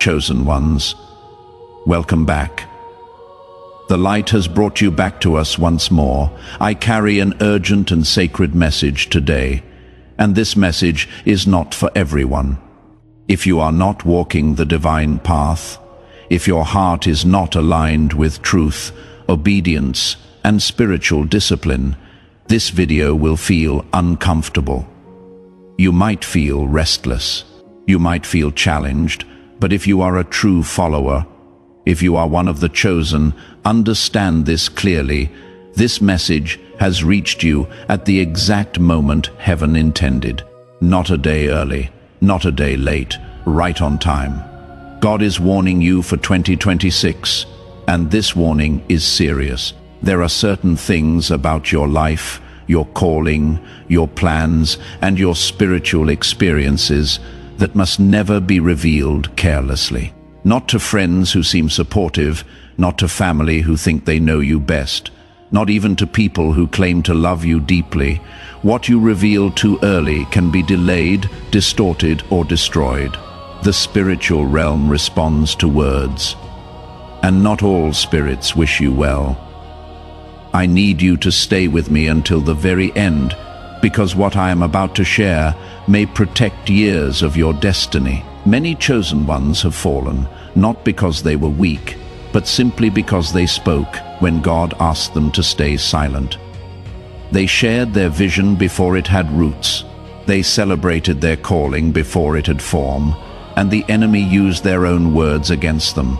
chosen ones. Welcome back. The light has brought you back to us once more. I carry an urgent and sacred message today, and this message is not for everyone. If you are not walking the divine path, if your heart is not aligned with truth, obedience, and spiritual discipline, this video will feel uncomfortable. You might feel restless. You might feel challenged, but if you are a true follower, if you are one of the chosen, understand this clearly. This message has reached you at the exact moment heaven intended. Not a day early, not a day late, right on time. God is warning you for 2026, and this warning is serious. There are certain things about your life, your calling, your plans, and your spiritual experiences that must never be revealed carelessly. Not to friends who seem supportive, not to family who think they know you best, not even to people who claim to love you deeply. What you reveal too early can be delayed, distorted, or destroyed. The spiritual realm responds to words, and not all spirits wish you well. I need you to stay with me until the very end, because what I am about to share may protect years of your destiny. Many chosen ones have fallen, not because they were weak, but simply because they spoke when God asked them to stay silent. They shared their vision before it had roots. They celebrated their calling before it had form, and the enemy used their own words against them.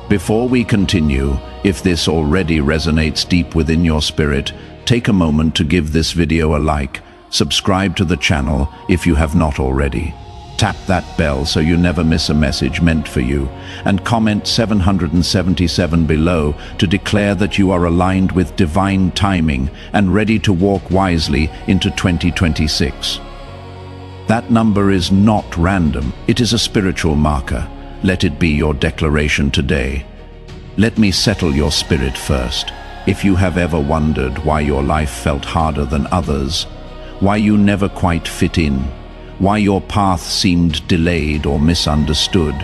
Before we continue, if this already resonates deep within your spirit, take a moment to give this video a like, subscribe to the channel if you have not already. Tap that bell so you never miss a message meant for you, and comment 777 below to declare that you are aligned with divine timing and ready to walk wisely into 2026. That number is not random, it is a spiritual marker. Let it be your declaration today. Let me settle your spirit first. If you have ever wondered why your life felt harder than others, why you never quite fit in, why your path seemed delayed or misunderstood,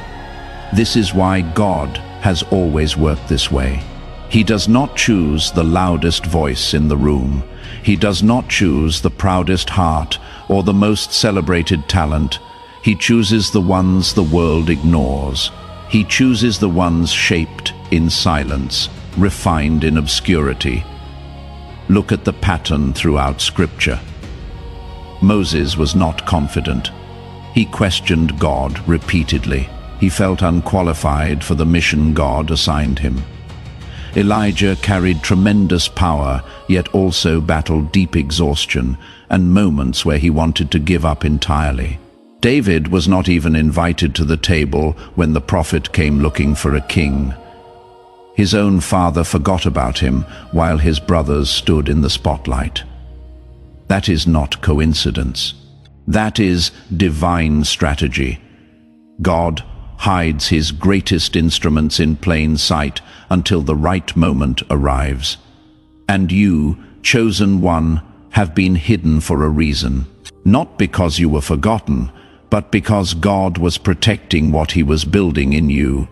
this is why God has always worked this way. He does not choose the loudest voice in the room. He does not choose the proudest heart or the most celebrated talent. He chooses the ones the world ignores. He chooses the ones shaped in silence, refined in obscurity. Look at the pattern throughout Scripture. Moses was not confident. He questioned God repeatedly. He felt unqualified for the mission God assigned him. Elijah carried tremendous power, yet also battled deep exhaustion and moments where he wanted to give up entirely. David was not even invited to the table when the prophet came looking for a king. His own father forgot about him while his brothers stood in the spotlight. That is not coincidence. That is divine strategy. God hides his greatest instruments in plain sight until the right moment arrives. And you, chosen one, have been hidden for a reason. Not because you were forgotten, but because God was protecting what he was building in you.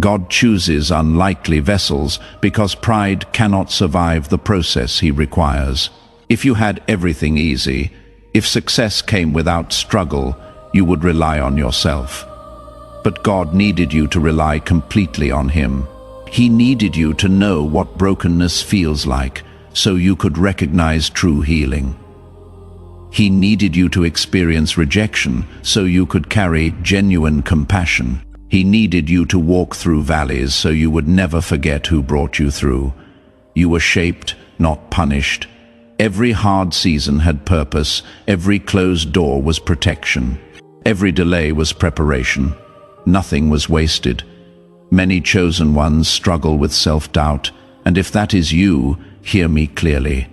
God chooses unlikely vessels because pride cannot survive the process he requires. If you had everything easy, if success came without struggle, you would rely on yourself. But God needed you to rely completely on him. He needed you to know what brokenness feels like, so you could recognize true healing. He needed you to experience rejection, so you could carry genuine compassion. He needed you to walk through valleys, so you would never forget who brought you through. You were shaped, not punished. Every hard season had purpose. Every closed door was protection. Every delay was preparation. Nothing was wasted. Many chosen ones struggle with self-doubt, and if that is you, hear me clearly.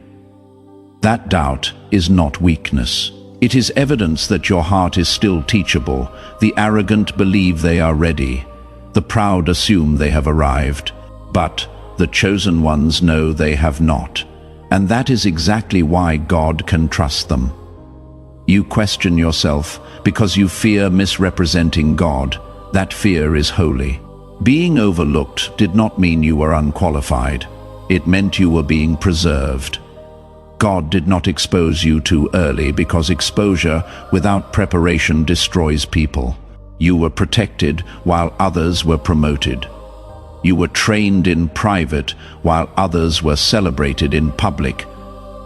That doubt is not weakness. It is evidence that your heart is still teachable. The arrogant believe they are ready. The proud assume they have arrived. But the chosen ones know they have not. And that is exactly why God can trust them. You question yourself because you fear misrepresenting God, That fear is holy. Being overlooked did not mean you were unqualified. It meant you were being preserved. God did not expose you too early, because exposure without preparation destroys people. You were protected while others were promoted. You were trained in private while others were celebrated in public.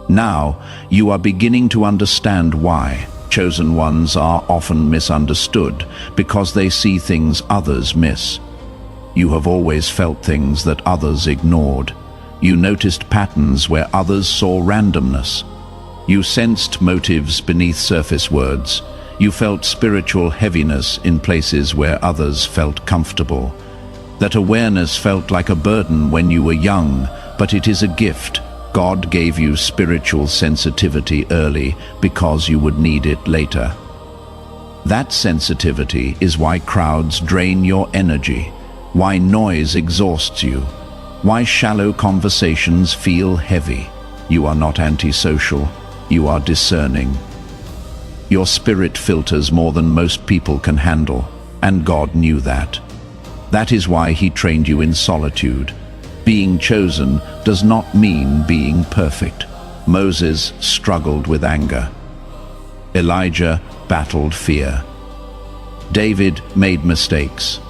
Now you are beginning to understand why. Chosen ones are often misunderstood because they see things others miss. You have always felt things that others ignored. You noticed patterns where others saw randomness. You sensed motives beneath surface words. You felt spiritual heaviness in places where others felt comfortable. That awareness felt like a burden when you were young, but it is a gift. God gave you spiritual sensitivity early because you would need it later. That sensitivity is why crowds drain your energy, why noise exhausts you, why shallow conversations feel heavy. You are not antisocial, you are discerning. Your spirit filters more than most people can handle, and God knew that. That is why He trained you in solitude. Being chosen does not mean being perfect. Moses struggled with anger. Elijah battled fear. David made mistakes.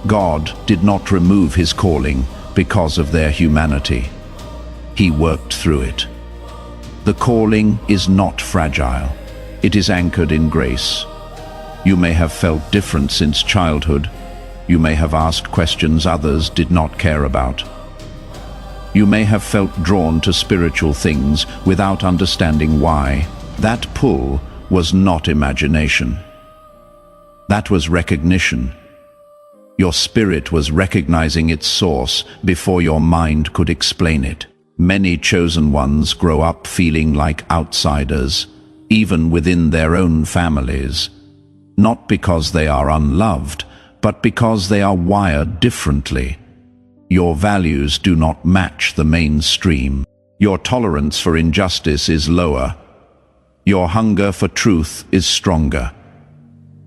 God did not remove his calling because of their humanity. He worked through it. The calling is not fragile. It is anchored in grace. You may have felt different since childhood. You may have asked questions others did not care about. You may have felt drawn to spiritual things without understanding why. That pull was not imagination. That was recognition. Your spirit was recognizing its source before your mind could explain it. Many chosen ones grow up feeling like outsiders, even within their own families. Not because they are unloved, but because they are wired differently. Your values do not match the mainstream. Your tolerance for injustice is lower. Your hunger for truth is stronger.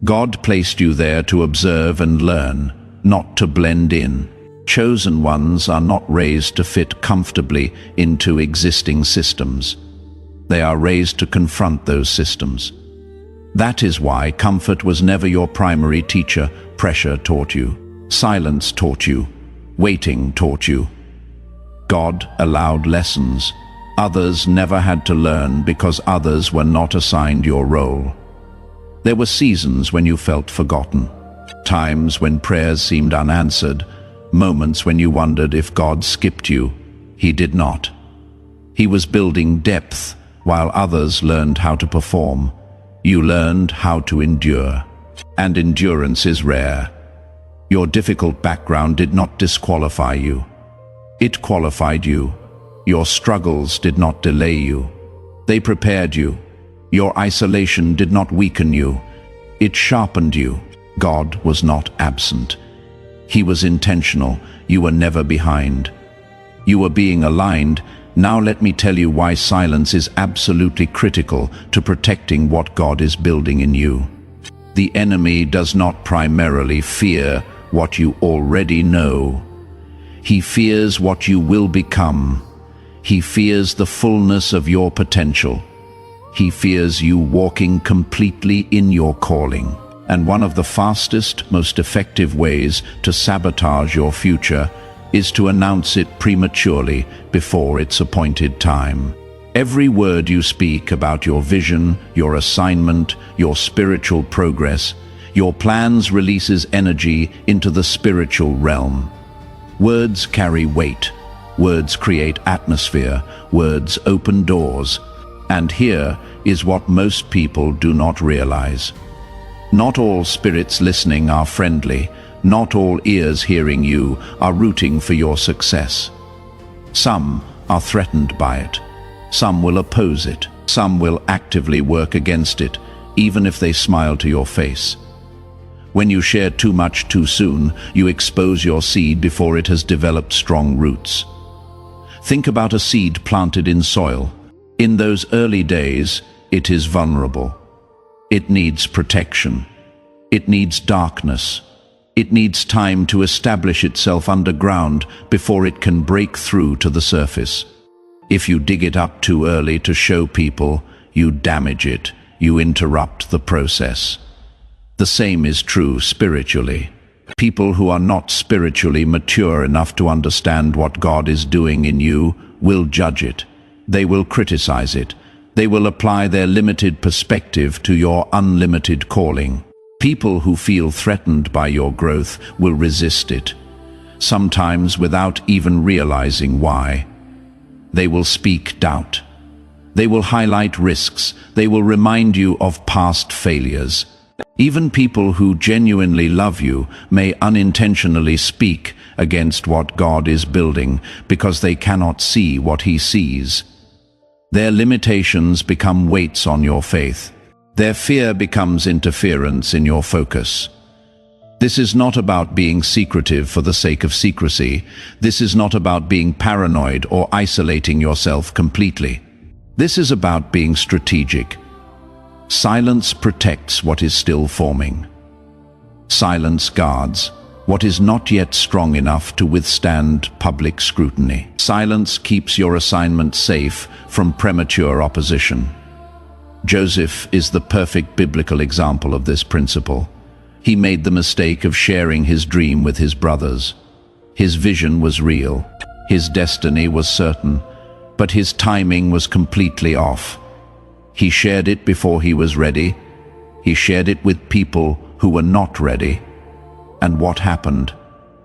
God placed you there to observe and learn, not to blend in. Chosen ones are not raised to fit comfortably into existing systems. They are raised to confront those systems. That is why comfort was never your primary teacher. Pressure taught you. Silence taught you. Waiting taught you. God allowed lessons. Others never had to learn because others were not assigned your role. There were seasons when you felt forgotten. Times when prayers seemed unanswered. Moments when you wondered if God skipped you. He did not. He was building depth while others learned how to perform. You learned how to endure. And endurance is rare. Your difficult background did not disqualify you. It qualified you. Your struggles did not delay you. They prepared you. Your isolation did not weaken you. It sharpened you. God was not absent. He was intentional. You were never behind. You were being aligned. Now let me tell you why silence is absolutely critical to protecting what God is building in you. The enemy does not primarily fear what you already know. He fears what you will become. He fears the fullness of your potential. He fears you walking completely in your calling. And one of the fastest, most effective ways to sabotage your future is to announce it prematurely before its appointed time. Every word you speak about your vision, your assignment, your spiritual progress, your plans releases energy into the spiritual realm. Words carry weight. Words create atmosphere. Words open doors. And here is what most people do not realize. Not all spirits listening are friendly. Not all ears hearing you are rooting for your success. Some are threatened by it. Some will oppose it. Some will actively work against it, even if they smile to your face. When you share too much too soon, you expose your seed before it has developed strong roots. Think about a seed planted in soil. In those early days, it is vulnerable. It needs protection. It needs darkness. It needs time to establish itself underground before it can break through to the surface. If you dig it up too early to show people, you damage it, you interrupt the process. The same is true spiritually. People who are not spiritually mature enough to understand what God is doing in you will judge it. They will criticize it. They will apply their limited perspective to your unlimited calling. People who feel threatened by your growth will resist it, sometimes without even realizing why. They will speak doubt. They will highlight risks. They will remind you of past failures. Even people who genuinely love you may unintentionally speak against what God is building because they cannot see what He sees. Their limitations become weights on your faith. Their fear becomes interference in your focus. This is not about being secretive for the sake of secrecy. This is not about being paranoid or isolating yourself completely. This is about being strategic. Silence protects what is still forming. Silence guards what is not yet strong enough to withstand public scrutiny. Silence keeps your assignment safe from premature opposition. Joseph is the perfect biblical example of this principle. He made the mistake of sharing his dream with his brothers. His vision was real. His destiny was certain, but his timing was completely off. He shared it before he was ready. He shared it with people who were not ready. And what happened?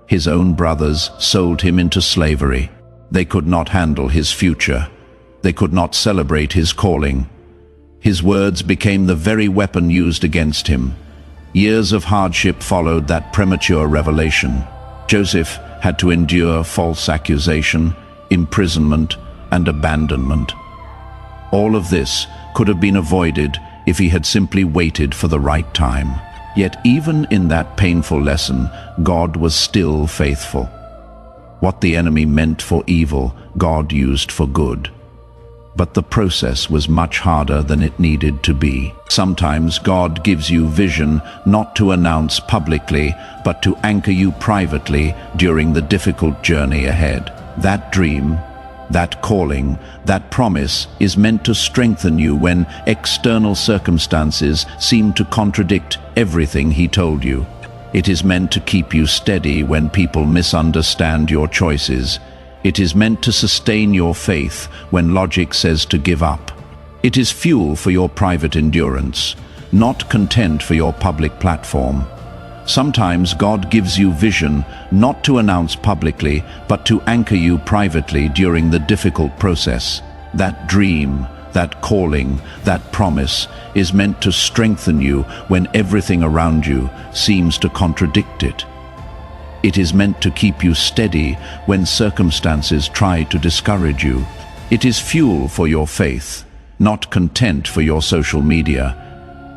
His own brothers sold him into slavery. They could not handle his future. They could not celebrate his calling. His words became the very weapon used against him. Years of hardship followed that premature revelation. Joseph had to endure false accusation, imprisonment, and abandonment. All of this could have been avoided if he had simply waited for the right time. Yet even in that painful lesson, God was still faithful. What the enemy meant for evil, God used for good. But the process was much harder than it needed to be. Sometimes God gives you vision not to announce publicly, but to anchor you privately during the difficult journey ahead. That dream, that calling, that promise is meant to strengthen you when external circumstances seem to contradict everything He told you. It is meant to keep you steady when people misunderstand your choices. It is meant to sustain your faith when logic says to give up. It is fuel for your private endurance, not content for your public platform. Sometimes God gives you vision not to announce publicly, but to anchor you privately during the difficult process. That dream, that calling, that promise is meant to strengthen you when everything around you seems to contradict it. It is meant to keep you steady when circumstances try to discourage you. It is fuel for your faith, not content for your social media.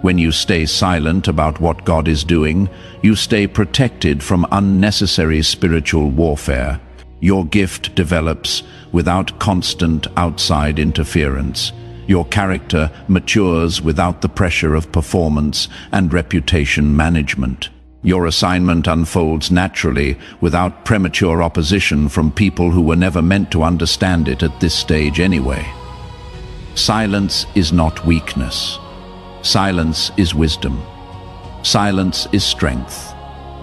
When you stay silent about what God is doing, you stay protected from unnecessary spiritual warfare. Your gift develops without constant outside interference. Your character matures without the pressure of performance and reputation management. Your assignment unfolds naturally without premature opposition from people who were never meant to understand it at this stage anyway. Silence is not weakness. Silence is wisdom. Silence is strength.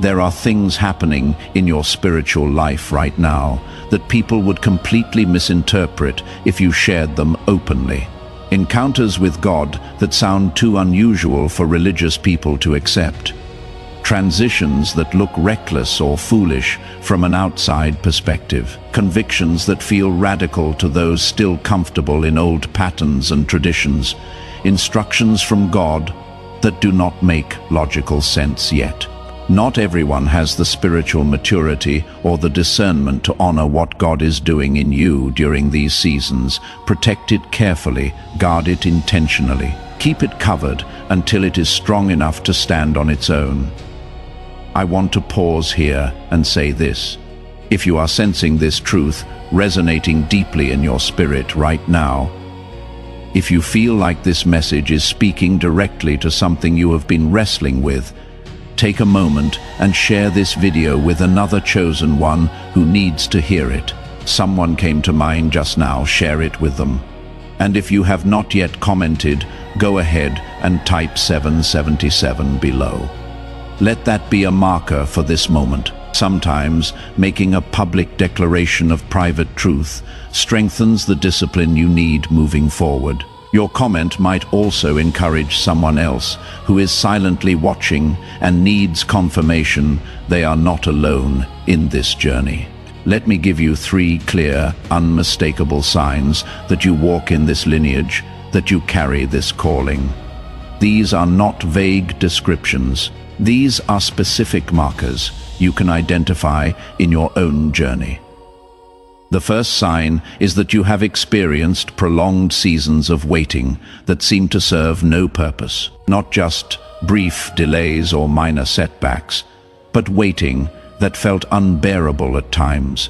There are things happening in your spiritual life right now that people would completely misinterpret if you shared them openly. Encounters with God that sound too unusual for religious people to accept. Transitions that look reckless or foolish from an outside perspective. Convictions that feel radical to those still comfortable in old patterns and traditions. Instructions from God that do not make logical sense yet. Not everyone has the spiritual maturity or the discernment to honor what God is doing in you during these seasons. Protect it carefully, guard it intentionally. Keep it covered until it is strong enough to stand on its own. I want to pause here and say this. If you are sensing this truth resonating deeply in your spirit right now, if you feel like this message is speaking directly to something you have been wrestling with, take a moment and share this video with another chosen one who needs to hear it. Someone came to mind just now, share it with them. And if you have not yet commented, go ahead and type 777 below. Let that be a marker for this moment. Sometimes, making a public declaration of private truth strengthens the discipline you need moving forward. Your comment might also encourage someone else who is silently watching and needs confirmation they are not alone in this journey. Let me give you 3 clear, unmistakable signs that you walk in this lineage, that you carry this calling. These are not vague descriptions. These are specific markers you can identify in your own journey. The first sign is that you have experienced prolonged seasons of waiting that seem to serve no purpose, not just brief delays or minor setbacks, but waiting that felt unbearable at times.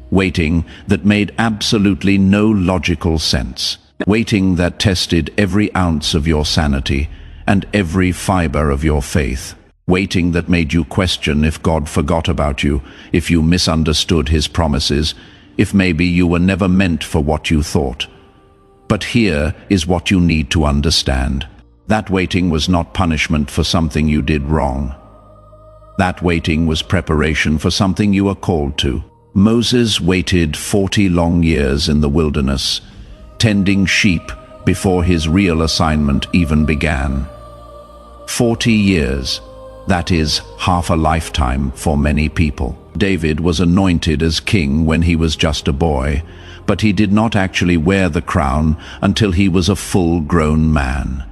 Waiting that made absolutely no logical sense. Waiting that tested every ounce of your sanity and every fiber of your faith. Waiting that made you question if God forgot about you, if you misunderstood his promises, if maybe you were never meant for what you thought. But here is what you need to understand. That waiting was not punishment for something you did wrong. That waiting was preparation for something you are called to. Moses waited 40 long years in the wilderness, tending sheep before his real assignment even began. 40 years. That is half a lifetime for many people. David was anointed as king when he was just a boy, but he did not actually wear the crown until he was a full-grown man.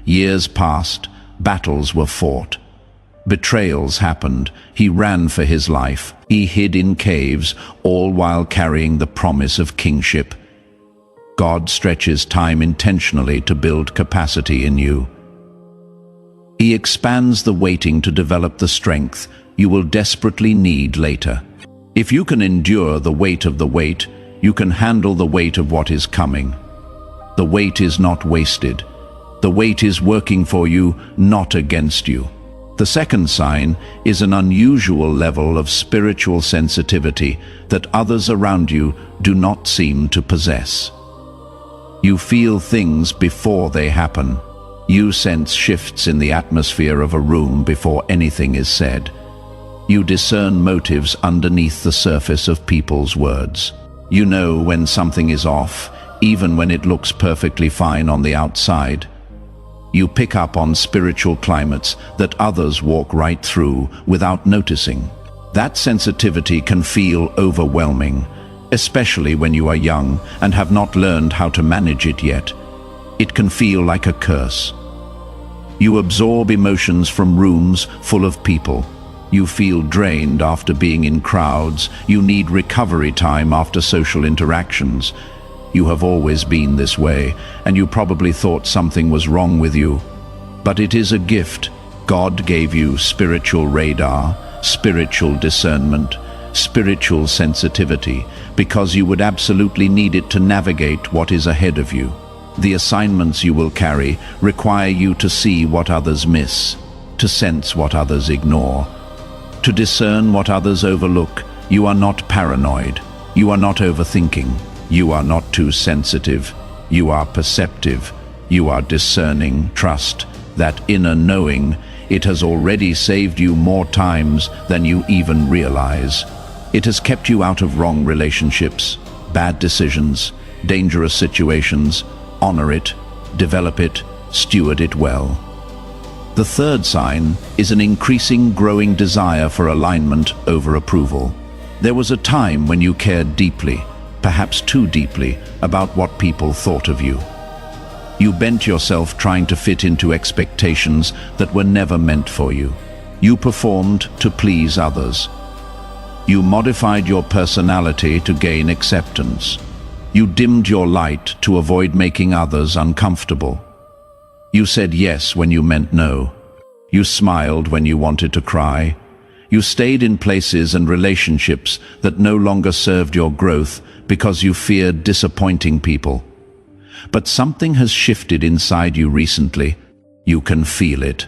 Years passed, battles were fought. Betrayals happened. He ran for his life. He hid in caves, all while carrying the promise of kingship. God stretches time intentionally to build capacity in you. He expands the waiting to develop the strength you will desperately need later. If you can endure the weight of the wait, you can handle the weight of what is coming. The wait is not wasted. The wait is working for you, not against you. The second sign is an unusual level of spiritual sensitivity that others around you do not seem to possess. You feel things before they happen. You sense shifts in the atmosphere of a room before anything is said. You discern motives underneath the surface of people's words. You know when something is off, even when it looks perfectly fine on the outside. You pick up on spiritual climates that others walk right through without noticing. That sensitivity can feel overwhelming, especially when you are young and have not learned how to manage it yet. It can feel like a curse. You absorb emotions from rooms full of people. You feel drained after being in crowds. You need recovery time after social interactions. You have always been this way, and you probably thought something was wrong with you. But it is a gift. God gave you spiritual radar, spiritual discernment, spiritual sensitivity, because you would absolutely need it to navigate what is ahead of you. The assignments you will carry require you to see what others miss, to sense what others ignore, to discern what others overlook. You are not paranoid. You are not overthinking. You are not too sensitive. You are perceptive. You are discerning. Trust that inner knowing. It has already saved you more times than you even realize. It has kept you out of wrong relationships, bad decisions, dangerous situations. Honor it, develop it, steward it well. The third sign is an increasing, growing desire for alignment over approval. There was a time when you cared deeply, perhaps too deeply, about what people thought of you. You bent yourself trying to fit into expectations that were never meant for you. You performed to please others. You modified your personality to gain acceptance. You dimmed your light to avoid making others uncomfortable. You said yes when you meant no. You smiled when you wanted to cry. You stayed in places and relationships that no longer served your growth because you feared disappointing people. But something has shifted inside you recently. You can feel it.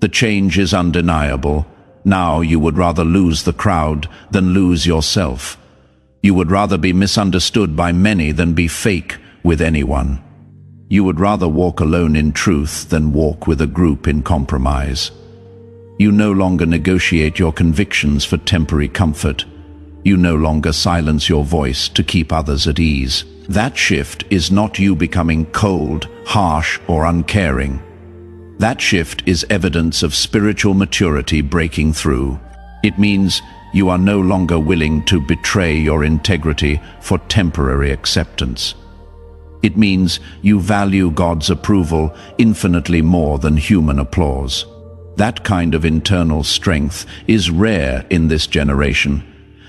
The change is undeniable. Now you would rather lose the crowd than lose yourself. You would rather be misunderstood by many than be fake with anyone. You would rather walk alone in truth than walk with a group in compromise. You no longer negotiate your convictions for temporary comfort. You no longer silence your voice to keep others at ease. That shift is not you becoming cold, harsh, or uncaring. That shift is evidence of spiritual maturity breaking through. It means you are no longer willing to betray your integrity for temporary acceptance. It means you value God's approval infinitely more than human applause. That kind of internal strength is rare in this generation.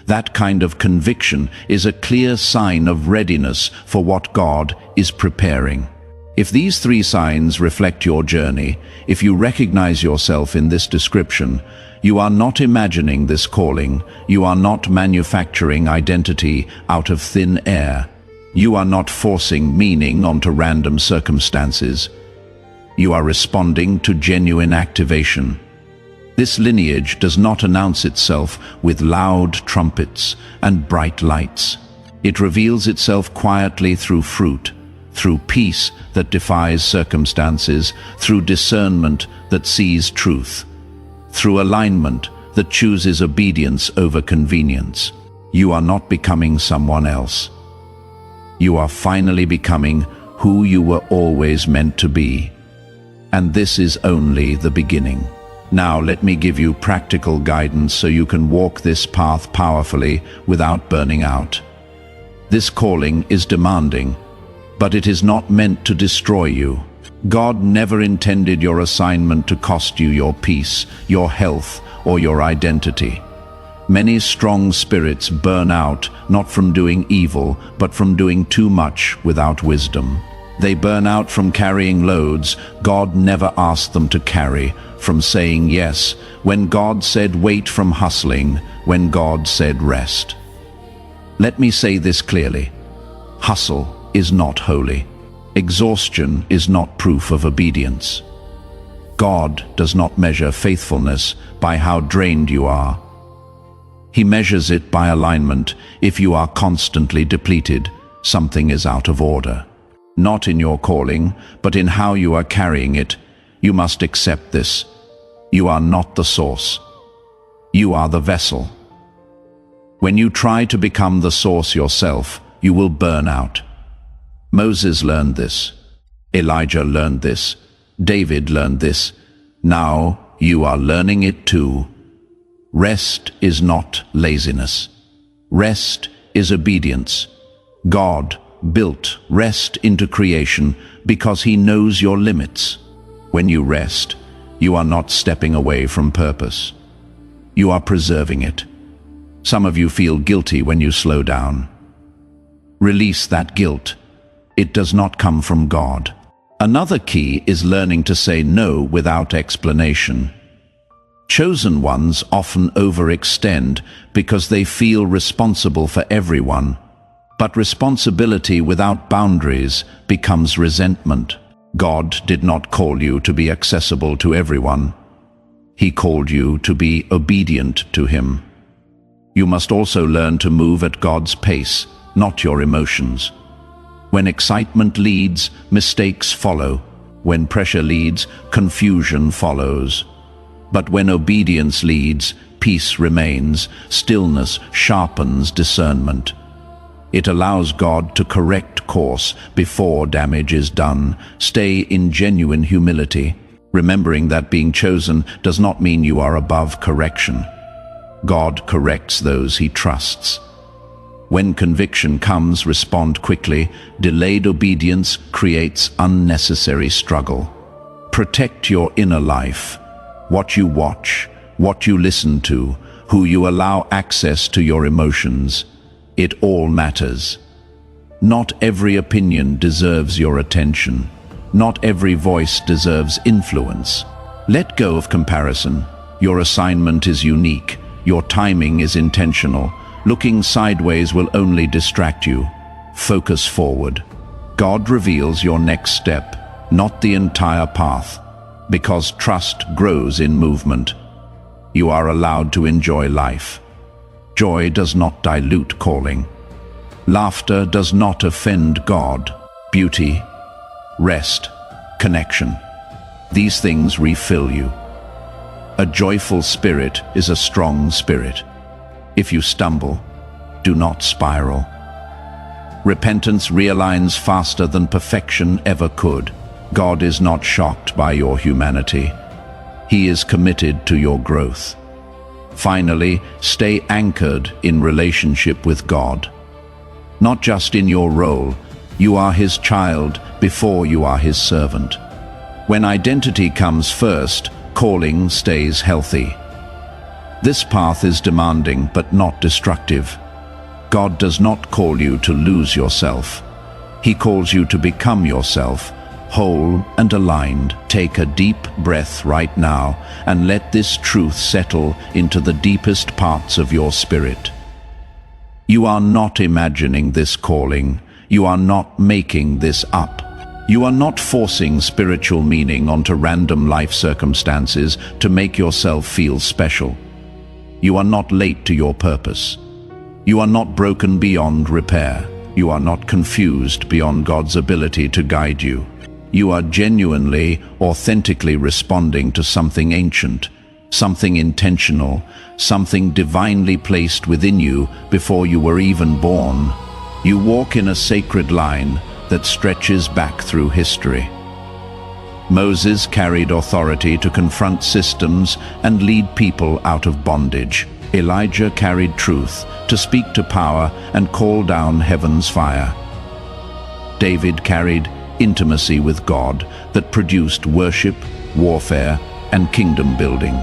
That kind of conviction is a clear sign of readiness for what God is preparing. If these three signs reflect your journey, if you recognize yourself in this description, you are not imagining this calling, you are not manufacturing identity out of thin air, you are not forcing meaning onto random circumstances. You are responding to genuine activation. This lineage does not announce itself with loud trumpets and bright lights. It reveals itself quietly through fruit, through peace that defies circumstances, through discernment that sees truth, through alignment that chooses obedience over convenience. You are not becoming someone else. You are finally becoming who you were always meant to be. And this is only the beginning. Now let me give you practical guidance so you can walk this path powerfully without burning out. This calling is demanding, but it is not meant to destroy you. God never intended your assignment to cost you your peace, your health, or your identity. Many strong spirits burn out not from doing evil, but from doing too much without wisdom. They burn out from carrying loads God never asked them to carry, from saying yes when God said wait, from hustling when God said rest. Let me say this clearly. Hustle is not holy. Exhaustion is not proof of obedience. God does not measure faithfulness by how drained you are. He measures it by alignment. If you are constantly depleted, something is out of order. Not in your calling, but in how you are carrying it. You must accept this. You are not the source. You are the vessel. When you try to become the source yourself, you will burn out. Moses learned this. Elijah learned this. David learned this. Now you are learning it too. Rest is not laziness. Rest is obedience. God built rest into creation because He knows your limits. When you rest, you are not stepping away from purpose. You are preserving it. Some of you feel guilty when you slow down. Release that guilt. It does not come from God. Another key is learning to say no without explanation. Chosen ones often overextend because they feel responsible for everyone. But responsibility without boundaries becomes resentment. God did not call you to be accessible to everyone. He called you to be obedient to Him. You must also learn to move at God's pace, not your emotions. When excitement leads, mistakes follow. When pressure leads, confusion follows. But when obedience leads, peace remains, stillness sharpens discernment. It allows God to correct course before damage is done. Stay in genuine humility, remembering that being chosen does not mean you are above correction. God corrects those He trusts. When conviction comes, respond quickly. Delayed obedience creates unnecessary struggle. Protect your inner life. What you watch, what you listen to, who you allow access to your emotions. It all matters. Not every opinion deserves your attention. Not every voice deserves influence. Let go of comparison. Your assignment is unique. Your timing is intentional. Looking sideways will only distract you. Focus forward. God reveals your next step, not the entire path. because trust grows in movement. You are allowed to enjoy life. Joy does not dilute calling. Laughter does not offend God. Beauty, rest, connection. These things refill you. A joyful spirit is a strong spirit. If you stumble, do not spiral. Repentance realigns faster than perfection ever could. God is not shocked by your humanity. He is committed to your growth. Finally, stay anchored in relationship with God. Not just in your role, you are His child before you are His servant. When identity comes first, calling stays healthy. This path is demanding but not destructive. God does not call you to lose yourself. He calls you to become yourself, whole and aligned. Take a deep breath right now and let this truth settle into the deepest parts of your spirit. You are not imagining this calling. You are not making this up. You are not forcing spiritual meaning onto random life circumstances to make yourself feel special. You are not late to your purpose. You are not broken beyond repair. You are not confused beyond God's ability to guide you. You are genuinely, authentically responding to something ancient, something intentional, something divinely placed within you before you were even born. You walk in a sacred line that stretches back through history. Moses carried authority to confront systems and lead people out of bondage. Elijah carried truth to speak to power and call down heaven's fire. David carried intimacy with God that produced worship, warfare, and kingdom building.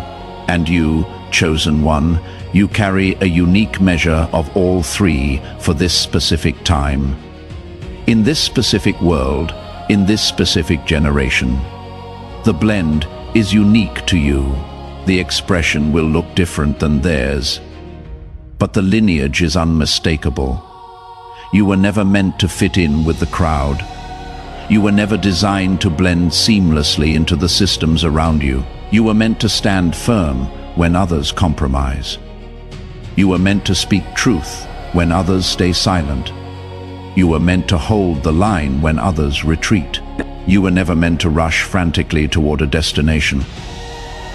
And you, chosen one, you carry a unique measure of all three for this specific time. In this specific world, in this specific generation. The blend is unique to you. The expression will look different than theirs, but the lineage is unmistakable. You were never meant to fit in with the crowd. You were never designed to blend seamlessly into the systems around you. You were meant to stand firm when others compromise. You were meant to speak truth when others stay silent. You were meant to hold the line when others retreat. You were never meant to rush frantically toward a destination.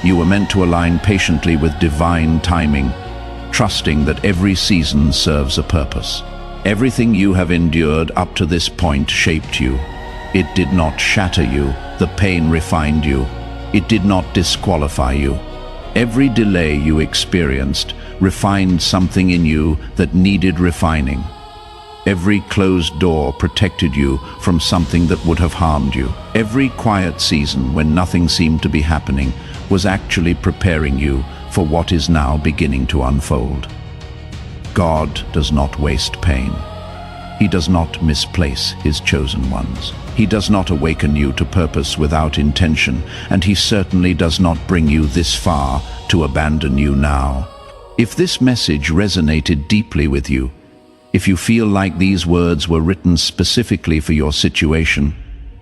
You were meant to align patiently with divine timing, trusting that every season serves a purpose. Everything you have endured up to this point shaped you. It did not shatter you. The pain refined you. It did not disqualify you. Every delay you experienced refined something in you that needed refining. Every closed door protected you from something that would have harmed you. Every quiet season when nothing seemed to be happening was actually preparing you for what is now beginning to unfold. God does not waste pain. He does not misplace His chosen ones. He does not awaken you to purpose without intention, and He certainly does not bring you this far to abandon you now. If this message resonated deeply with you, if you feel like these words were written specifically for your situation,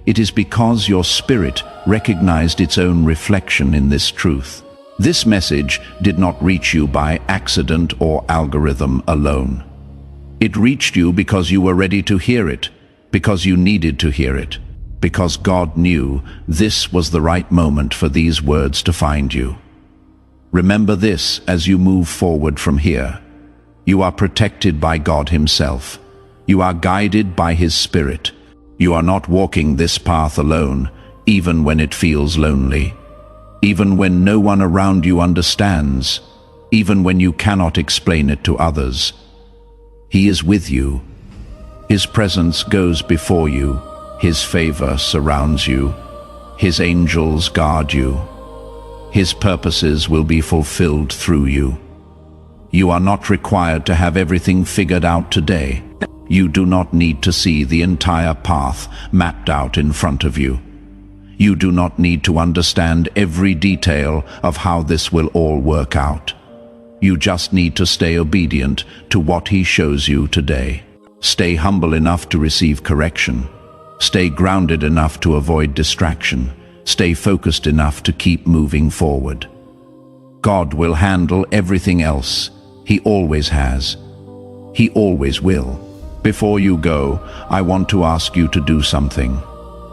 it is because your spirit recognized its own reflection in this truth. This message did not reach you by accident or algorithm alone. It reached you because you were ready to hear it, because you needed to hear it, because God knew this was the right moment for these words to find you. Remember this as you move forward from here. You are protected by God Himself. You are guided by His Spirit. You are not walking this path alone, even when it feels lonely. Even when no one around you understands. Even when you cannot explain it to others. He is with you. His presence goes before you. His favor surrounds you. His angels guard you. His purposes will be fulfilled through you. You are not required to have everything figured out today. You do not need to see the entire path mapped out in front of you. You do not need to understand every detail of how this will all work out. You just need to stay obedient to what He shows you today. Stay humble enough to receive correction. Stay grounded enough to avoid distraction. Stay focused enough to keep moving forward. God will handle everything else. He always has. He always will. Before you go, I want to ask you to do something.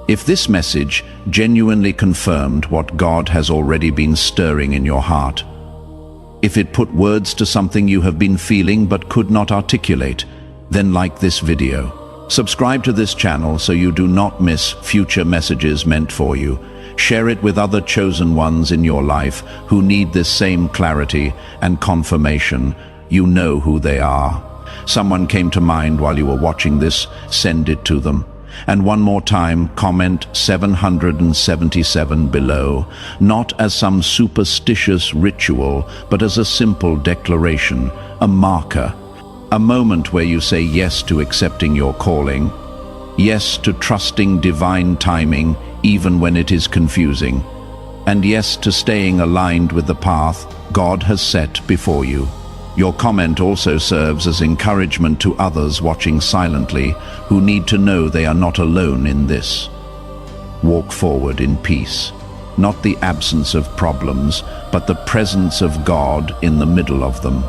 If this message genuinely confirmed what God has already been stirring in your heart, if it put words to something you have been feeling but could not articulate, then like this video. Subscribe to this channel so you do not miss future messages meant for you. Share it with other chosen ones in your life who need this same clarity and confirmation. You know who they are. Someone came to mind while you were watching this. Send it to them. And one more time, comment 777 below, not as some superstitious ritual, but as a simple declaration, a marker, a moment where you say yes to accepting your calling, yes to trusting divine timing even when it is confusing, and yes to staying aligned with the path God has set before you. Your comment also serves as encouragement to others watching silently who need to know they are not alone in this. Walk forward in peace, not the absence of problems, but the presence of God in the middle of them.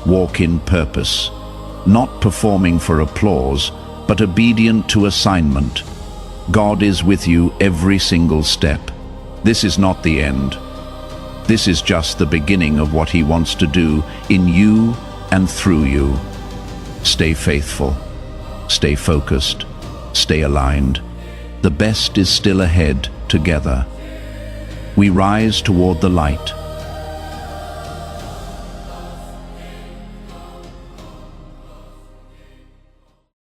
Walk in purpose, not performing for applause, but obedient to assignment. God is with you every single step. This is not the end. This is just the beginning of what He wants to do in you and through you. Stay faithful, stay focused, stay aligned. The best is still ahead together. We rise toward the light,